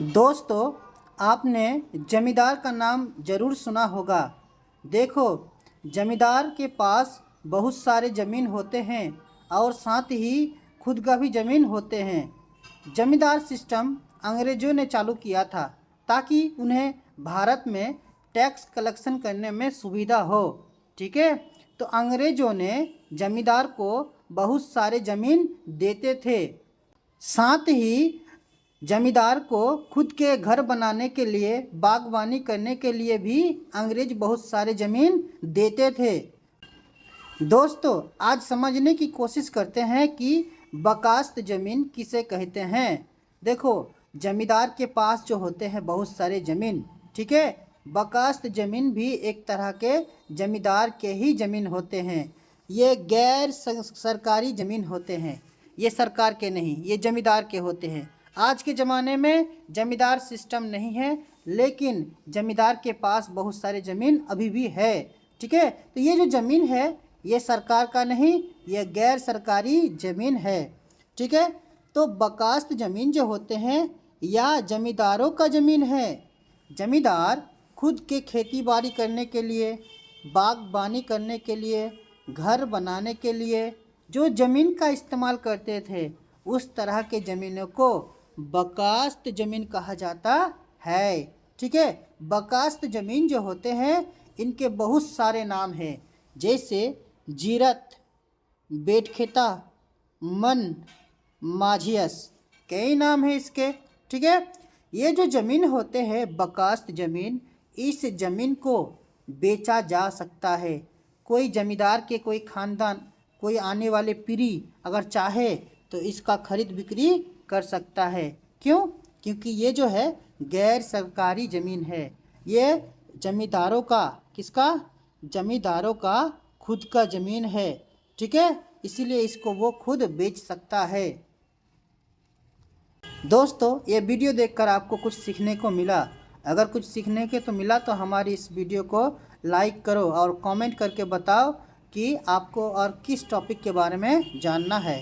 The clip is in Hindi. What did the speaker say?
दोस्तों, आपने जमींदार का नाम ज़रूर सुना होगा। देखो, जमींदार के पास बहुत सारे ज़मीन होते हैं और साथ ही खुद का भी ज़मीन होते हैं। जमींदार सिस्टम अंग्रेज़ों ने चालू किया था ताकि उन्हें भारत में टैक्स कलेक्शन करने में सुविधा हो। ठीक है, तो अंग्रेज़ों ने जमींदार को बहुत सारे ज़मीन देते थे। साथ ही जमींदार को खुद के घर बनाने के लिए, बागवानी करने के लिए भी अंग्रेज बहुत सारे ज़मीन देते थे। दोस्तों, आज समझने की कोशिश करते हैं कि बकास्त ज़मीन किसे कहते हैं। देखो, जमींदार के पास जो होते हैं बहुत सारे ज़मीन, ठीक है, बकास्त ज़मीन भी एक तरह के जमींदार के ही ज़मीन होते हैं। ये गैर सरकारी ज़मीन होते हैं, ये सरकार के नहीं, ये जमींदार के होते हैं। आज के ज़माने में जमींदार सिस्टम नहीं है, लेकिन जमींदार के पास बहुत सारे ज़मीन अभी भी है। ठीक है, तो ये जो ज़मीन है ये सरकार का नहीं, ये गैर सरकारी ज़मीन है। ठीक है, तो बकास्त ज़मीन जो होते हैं या जमींदारों का ज़मीन है। जमींदार खुद के खेती बाड़ी करने के लिए, बागबानी करने के लिए, घर बनाने के लिए जो ज़मीन का इस्तेमाल करते थे, उस तरह के ज़मीनों को बकास्त ज़मीन कहा जाता है। ठीक है, बकास्त ज़मीन जो होते हैं इनके बहुत सारे नाम हैं, जैसे जीरत, बेटखेता, मन, माझियस, कई नाम हैं इसके। ठीक है, ये जो ज़मीन होते हैं बकास्त ज़मीन, इस ज़मीन को बेचा जा सकता है। कोई ज़मींदार के कोई ख़ानदान, कोई आने वाले पीढ़ी अगर चाहे तो इसका खरीद बिक्री कर सकता है। क्यों? क्योंकि ये जो है गैर सरकारी ज़मीन है। ये जमींदारों का, किसका? जमींदारों का खुद का ज़मीन है। ठीक है, इसीलिए इसको वो खुद बेच सकता है। दोस्तों, ये वीडियो देखकर आपको कुछ सीखने को मिला। अगर कुछ सीखने के तो मिला तो हमारी इस वीडियो को लाइक करो और कमेंट करके बताओ कि आपको और किस टॉपिक के बारे में जानना है।